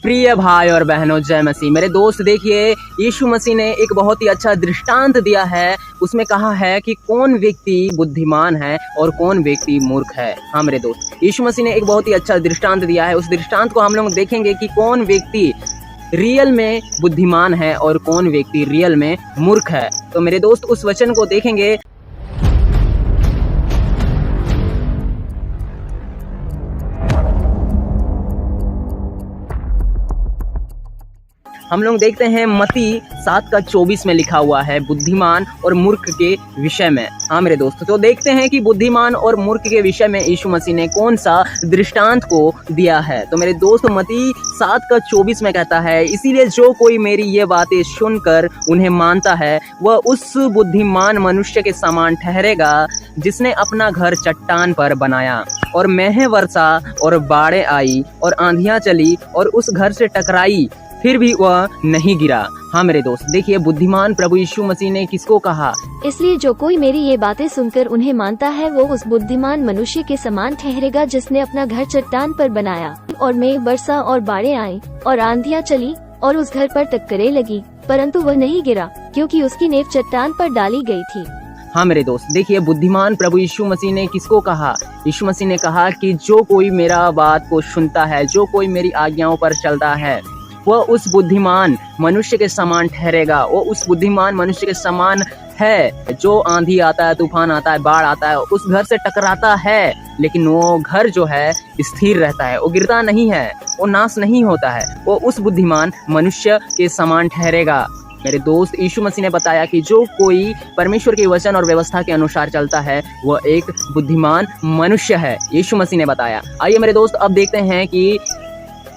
प्रिय भाई और बहनों, जय मसीह। मेरे दोस्त देखिए, यीशु मसीह ने एक बहुत ही अच्छा दृष्टांत दिया है। उसमें कहा है कि कौन व्यक्ति बुद्धिमान है और कौन व्यक्ति मूर्ख है। हाँ मेरे दोस्त, यीशु मसीह ने एक बहुत ही अच्छा दृष्टांत दिया है। उस दृष्टांत को हम लोग देखेंगे कि कौन व्यक्ति रियल में बुद्धिमान है और कौन व्यक्ति रियल में मूर्ख है। तो मेरे दोस्त उस वचन को देखेंगे। हम लोग देखते हैं मत्ती 7:24 में लिखा हुआ है बुद्धिमान और मूर्ख के विषय में। हाँ मेरे दोस्तों, तो देखते हैं कि बुद्धिमान और मूर्ख के विषय में यीशु मसीह ने कौन सा दृष्टांत को दिया है। तो मेरे दोस्त मत्ती 7:24 में कहता है, इसीलिए जो कोई मेरी ये बातें सुनकर उन्हें मानता है वह उस बुद्धिमान मनुष्य के समान ठहरेगा जिसने अपना घर चट्टान पर बनाया, और मेंह वर्षा और बाढ़ें आई और आंधियां चली और उस घर से टकराई, फिर भी वह नहीं गिरा। हाँ मेरे दोस्त देखिए, बुद्धिमान प्रभु यीशु मसीह ने किसको कहा? इसलिए जो कोई मेरी ये बातें सुनकर उन्हें मानता है वो उस बुद्धिमान मनुष्य के समान ठहरेगा जिसने अपना घर चट्टान पर बनाया, और मेघ बरसा और बाढ़ें आई और आंधियां चली और उस घर पर टक्करें लगी, परंतु वह नहीं गिरा क्योंकि उसकी नींव चट्टान पर डाली गई थी। हाँ मेरे दोस्त देखिए, बुद्धिमान प्रभु यीशु मसीह ने किसको कहा? यीशु मसीह ने कहा कि जो कोई मेरा बात को सुनता है, जो कोई मेरी आज्ञाओं पर चलता है, वह उस बुद्धिमान मनुष्य के समान ठहरेगा। वो उस बुद्धिमान मनुष्य के समान है जो आंधी आता है, तूफान आता है, बाढ़ आता है, उस घर से टकराता है, लेकिन वो घर जो है स्थिर रहता है, वो गिरता नहीं है, वो नाश नहीं होता है। वो उस बुद्धिमान मनुष्य के समान ठहरेगा। मेरे दोस्त, यीशु मसीह ने बताया कि जो कोई परमेश्वर के वचन और व्यवस्था के अनुसार चलता है वह एक बुद्धिमान मनुष्य है। यीशु मसीह ने बताया। आइए मेरे दोस्त, अब देखते हैं कि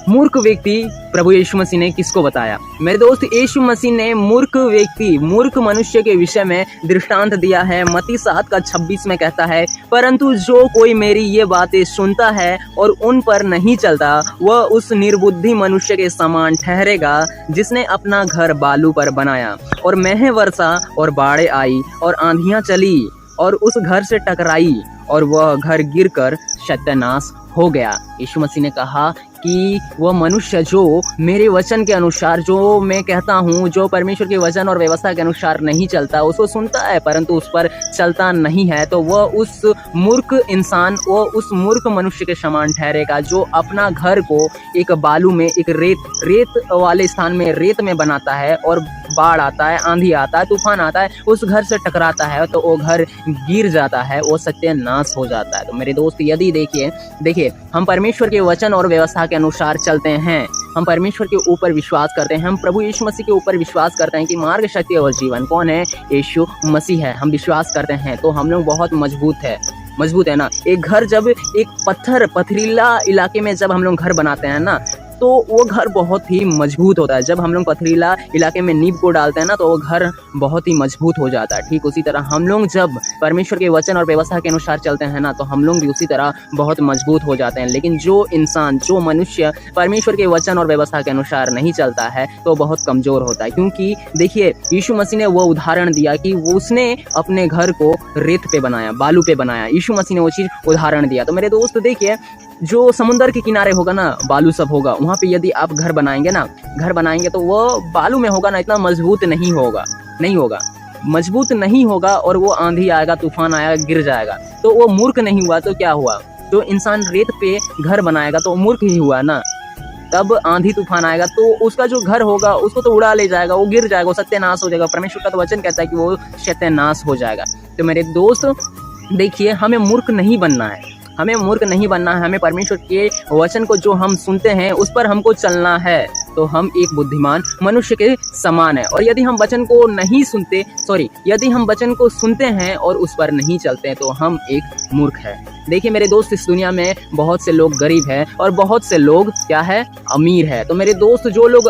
मूर्ख व्यक्ति प्रभु यीशु मसीह ने किसको बताया। मेरे दोस्त, यीशु मसीह ने मूर्ख व्यक्ति, मूर्ख मनुष्य के विषय में दृष्टांत दिया है। मत्ती 7:26 में कहता है, परंतु जो कोई मेरी ये बातें सुनता है और उन पर नहीं चलता वह उस निर्बुद्धि मनुष्य के समान ठहरेगा जिसने अपना घर बालू पर बनाया, और मेंह वर्षा और बाढ़ें आई और आंधियां चली और उस घर से टकराई और वह घर गिरकर सत्यानाश हो गया। यीशु मसीह ने कहा कि वह मनुष्य जो मेरे वचन के अनुसार, जो मैं कहता हूँ, जो परमेश्वर के वचन और व्यवस्था के अनुसार नहीं चलता, उसको सुनता है परंतु उस पर चलता नहीं है, तो वह उस मूर्ख इंसान, वो उस मूर्ख मनुष्य के समान ठहरेगा जो अपना घर को एक बालू में, एक रेत वाले स्थान में, रेत में बनाता है, और बाढ़ आता है, आंधी आता है, तूफान आता है, उस घर से टकराता है तो वो घर गिर जाता है, वो सत्यानाश हो जाता है। तो मेरे दोस्त, यदि देखिए हम परमेश्वर के वचन और व्यवस्था के अनुसार चलते हैं, हम परमेश्वर के ऊपर विश्वास करते हैं, हम प्रभु यीशु मसीह के ऊपर विश्वास करते हैं कि मार्ग, सत्य और जीवन कौन है? यीशु मसीह है। हम विश्वास करते हैं तो हम लोग बहुत मजबूत है ना। एक घर जब एक पथरीला इलाके में जब हम लोग घर बनाते हैं ना, तो वो घर बहुत ही मजबूत होता है। जब हम लोग पथरीला इलाके में नींव को डालते हैं ना, तो वो घर बहुत ही मजबूत हो जाता है। ठीक उसी तरह हम लोग जब परमेश्वर के वचन और व्यवस्था के अनुसार चलते हैं ना, तो हम लोग भी उसी तरह बहुत मजबूत हो जाते हैं। लेकिन जो इंसान, जो मनुष्य परमेश्वर के वचन और व्यवस्था के अनुसार नहीं चलता है तो बहुत कमजोर होता है। क्योंकि देखिए, यीशु मसीह ने वो उदाहरण दिया कि उसने अपने घर को रेत पे बनाया, बालू पे बनाया। यीशु मसीह ने वो चीज़ उदाहरण दिया। तो मेरे दोस्त देखिए, जो समुंदर के किनारे होगा ना, बालू सब होगा, वहाँ पे यदि आप घर बनाएंगे तो वो बालू में होगा ना, इतना मजबूत नहीं होगा, मजबूत नहीं होगा, और वो आंधी आएगा, तूफान आएगा, गिर जाएगा। तो वो मूर्ख नहीं हुआ तो क्या हुआ? जो इंसान रेत पे घर बनाएगा तो मूर्ख ही हुआ ना। तब आंधी तूफान आएगा तो उसका जो घर होगा उसको तो उड़ा ले जाएगा, वो गिर जाएगा, वो सत्यानाश हो जाएगा। परमेश्वर का तो वचन कहता है कि वो सत्यानाश हो जाएगा। तो मेरे दोस्त देखिए, हमें मूर्ख नहीं बनना है, हमें परमेश्वर के वचन को जो हम सुनते हैं उस पर हमको चलना है, तो हम एक बुद्धिमान मनुष्य के समान है। और यदि हम वचन को सुनते हैं और उस पर नहीं चलते तो हम एक मूर्ख है। देखिए मेरे दोस्त, इस दुनिया में बहुत से लोग गरीब हैं और बहुत से लोग क्या है? अमीर है। तो मेरे दोस्त, जो लोग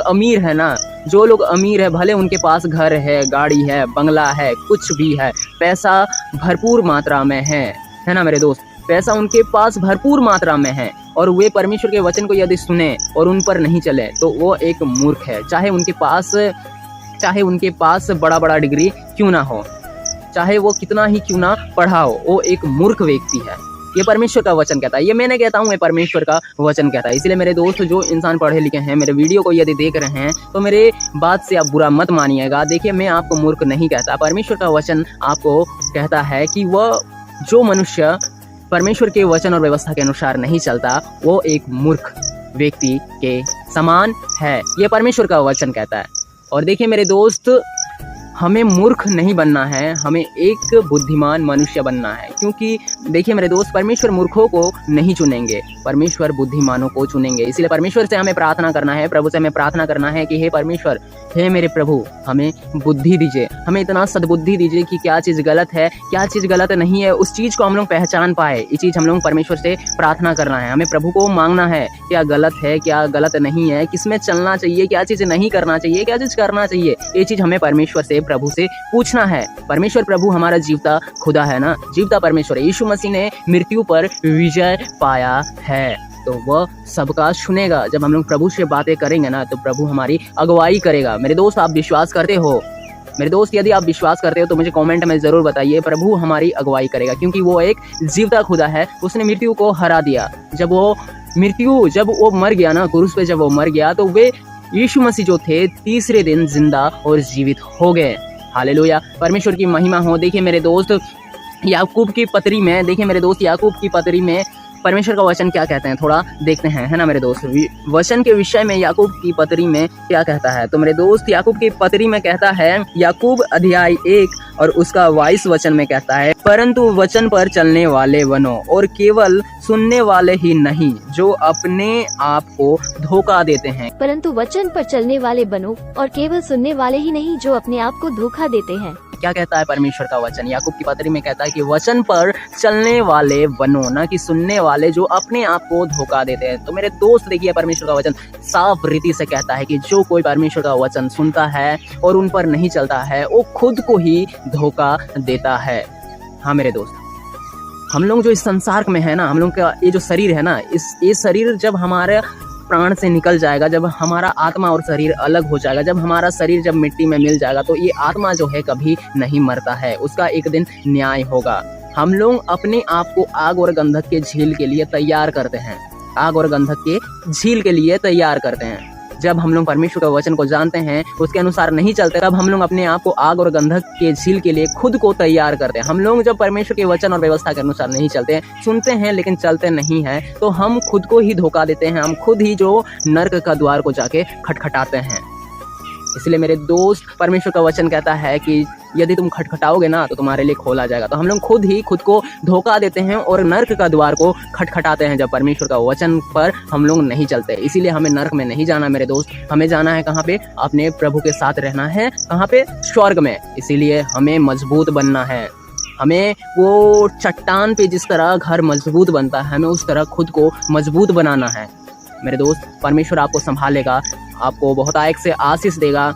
अमीर है, भले उनके पास घर है, गाड़ी है, बंगला है, कुछ भी है, पैसा भरपूर मात्रा में है ना मेरे दोस्त, पैसा उनके पास भरपूर मात्रा में है, और वे परमेश्वर के वचन को यदि सुने और उन पर नहीं चले तो वो एक मूर्ख है। चाहे उनके पास बड़ा डिग्री क्यों ना हो, चाहे वो कितना ही क्यों ना पढ़ा हो, वो एक मूर्ख व्यक्ति है। ये परमेश्वर का वचन कहता है, ये मैं नहीं कहता हूँ, ये परमेश्वर का वचन कहता है। इसलिए मेरे दोस्त, जो इंसान पढ़े लिखे हैं, मेरे वीडियो को यदि देख रहे हैं तो मेरे बात से आप बुरा मत मानिएगा। देखिए, मैं आपको मूर्ख नहीं कहता, परमेश्वर का वचन आपको कहता है कि वह जो मनुष्य परमेश्वर के वचन और व्यवस्था के अनुसार नहीं चलता, वो एक मूर्ख व्यक्ति के समान है, ये परमेश्वर का वचन कहता है। और देखिए मेरे दोस्त, हमें मूर्ख नहीं बनना है, हमें एक बुद्धिमान मनुष्य बनना है। क्योंकि देखिए मेरे दोस्त, परमेश्वर मूर्खों को नहीं चुनेंगे, परमेश्वर बुद्धिमानों को चुनेंगे। इसलिए परमेश्वर से हमें प्रार्थना करना है, प्रभु से हमें प्रार्थना करना है कि हे परमेश्वर, हे मेरे प्रभु, हमें बुद्धि दीजिए, हमें इतना सद्बुद्धि दीजिए कि क्या चीज़ गलत है, क्या चीज़ गलत नहीं है, उस चीज़ को हम लोग पहचान पाए। ये चीज़ हम लोग परमेश्वर से प्रार्थना करना है, हमें प्रभु को मांगना है, क्या गलत है, क्या गलत नहीं है, किस में चलना चाहिए, क्या चीज़ नहीं करना चाहिए, क्या चीज़ करना चाहिए। ये चीज़ हमें परमेश्वर से, प्रभु से पूछना है। परमेश्वर प्रभु हमारा जीवता खुदा है ना, जीवता परमेश्वर है। यीशु मसीह ने मृत्यु पर विजय पाया है, तो वह सबका सुनेगा। जब हम लोग प्रभु से बातें करेंगे ना, तो प्रभु हमारी अगुवाई करेगा। मेरे दोस्त, आप विश्वास करते हो? मेरे दोस्त, यदि आप विश्वास करते हो तो मुझे कमेंट में ज़रूर बताइए। प्रभु हमारी अगुवाई करेगा, क्योंकि वो एक जीवता खुदा है। उसने मृत्यु को हरा दिया। जब वो मर गया ना, क्रूस पे जब वो मर गया, तो वे यीशु मसीह जो थे, तीसरे दिन जिंदा और जीवित हो गए। हालेलुया, परमेश्वर की महिमा हो। देखिए मेरे दोस्त, याकूब की पत्री में परमेश्वर का वचन क्या कहते हैं, थोड़ा देखते हैं, है ना मेरे दोस्त। वचन के विषय में याकूब की पत्री में क्या कहता है, तो मेरे दोस्त, याकूब की पत्री में कहता है, याकूब अध्याय 1 और उसका 22 वचन में कहता है, परंतु वचन पर चलने वाले बनो, और केवल सुनने वाले ही नहीं जो अपने आप को धोखा देते हैं। परंतु वचन पर चलने वाले बनो, और केवल सुनने वाले ही नहीं जो अपने आप को धोखा देते हैं। क्या कहता है परमेश्वर का वचन? याकूब की पत्री में कहता है कि वचन पर चलने वाले बनो, ना कि सुनने वाले जो अपने आप को धोखा देते हैं। तो मेरे दोस्त, देखिए परमेश्वर का वचन साफ रीति से कहता है कि जो कोई परमेश्वर का वचन सुनता है और उन पर नहीं चलता है, वो खुद को ही धोखा देता है। हाँ मेरे दोस्त, हम लोग जो इस संसार में है ना, हम लोग का ये जो शरीर है ना, ये शरीर जब हमारे प्राण से निकल जाएगा, जब हमारा आत्मा और शरीर अलग हो जाएगा, जब हमारा शरीर जब मिट्टी में मिल जाएगा, तो ये आत्मा जो है कभी नहीं मरता है, उसका एक दिन न्याय होगा। हम लोग अपने आप को आग और गंधक के झील के लिए तैयार करते हैं, आग और गंधक के झील के लिए तैयार करते हैं। जब हम लोग परमेश्वर का वचन को जानते हैं, उसके अनुसार नहीं चलते, तब हम लोग अपने आप को आग और गंधक के झील के लिए खुद को तैयार करते हैं। हम लोग जब परमेश्वर के वचन और व्यवस्था के अनुसार नहीं चलते, सुनते हैं लेकिन चलते नहीं हैं, तो हम खुद को ही धोखा देते हैं। हम खुद ही जो नर्क का द्वार को जाके खटखटाते हैं। इसलिए मेरे दोस्त, परमेश्वर का वचन कहता है कि यदि तुम खटखटाओगे ना, तो तुम्हारे लिए खोला जाएगा। तो हम लोग खुद ही खुद को धोखा देते हैं और नर्क का द्वार को खटखटाते हैं, जब परमेश्वर का वचन पर हम लोग नहीं चलते। इसीलिए हमें नर्क में नहीं जाना मेरे दोस्त, हमें जाना है कहाँ पे? अपने प्रभु के साथ रहना है। कहाँ पे? स्वर्ग में। इसीलिए हमें मजबूत बनना है। हमें वो चट्टान पे जिस तरह घर मजबूत बनता है, हमें उस तरह खुद को मजबूत बनाना है मेरे दोस्त। परमेश्वर आपको संभालेगा, आपको बहुत आयक से आशीष देगा।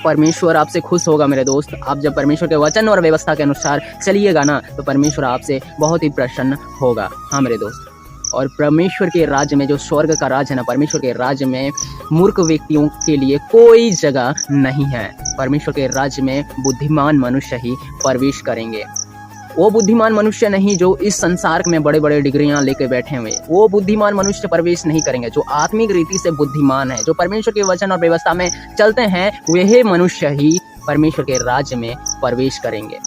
परमेश्वर आपसे खुश होगा मेरे दोस्त। आप जब परमेश्वर के वचन और व्यवस्था के अनुसार चलिएगा ना, तो परमेश्वर आपसे बहुत ही प्रसन्न होगा। हाँ मेरे दोस्त, और परमेश्वर के राज्य में, जो स्वर्ग का राज्य है ना, परमेश्वर के राज्य में मूर्ख व्यक्तियों के लिए कोई जगह नहीं है। परमेश्वर के राज्य में बुद्धिमान मनुष्य ही प्रवेश करेंगे। वो बुद्धिमान मनुष्य नहीं जो इस संसार में बड़े बड़े डिग्रियां लेके बैठे हुए, वो बुद्धिमान मनुष्य प्रवेश नहीं करेंगे। जो आत्मिक रीति से बुद्धिमान है, जो परमेश्वर के वचन और व्यवस्था में चलते हैं, वही मनुष्य ही परमेश्वर के राज्य में प्रवेश करेंगे।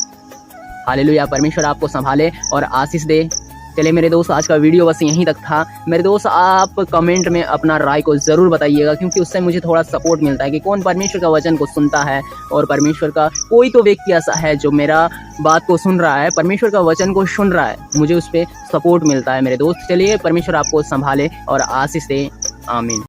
हालेलुया, परमेश्वर आपको संभाले और आशीष दे। चलिए मेरे दोस्त, आज का वीडियो बस यहीं तक था। मेरे दोस्त, आप कमेंट में अपना राय को ज़रूर बताइएगा, क्योंकि उससे मुझे थोड़ा सपोर्ट मिलता है कि कौन परमेश्वर का वचन को सुनता है, और परमेश्वर का कोई तो व्यक्ति ऐसा है जो मेरा बात को सुन रहा है, परमेश्वर का वचन को सुन रहा है, मुझे उस पर सपोर्ट मिलता है मेरे दोस्त। चलिए, परमेश्वर आपको संभाले और आशीष दे। आमीन।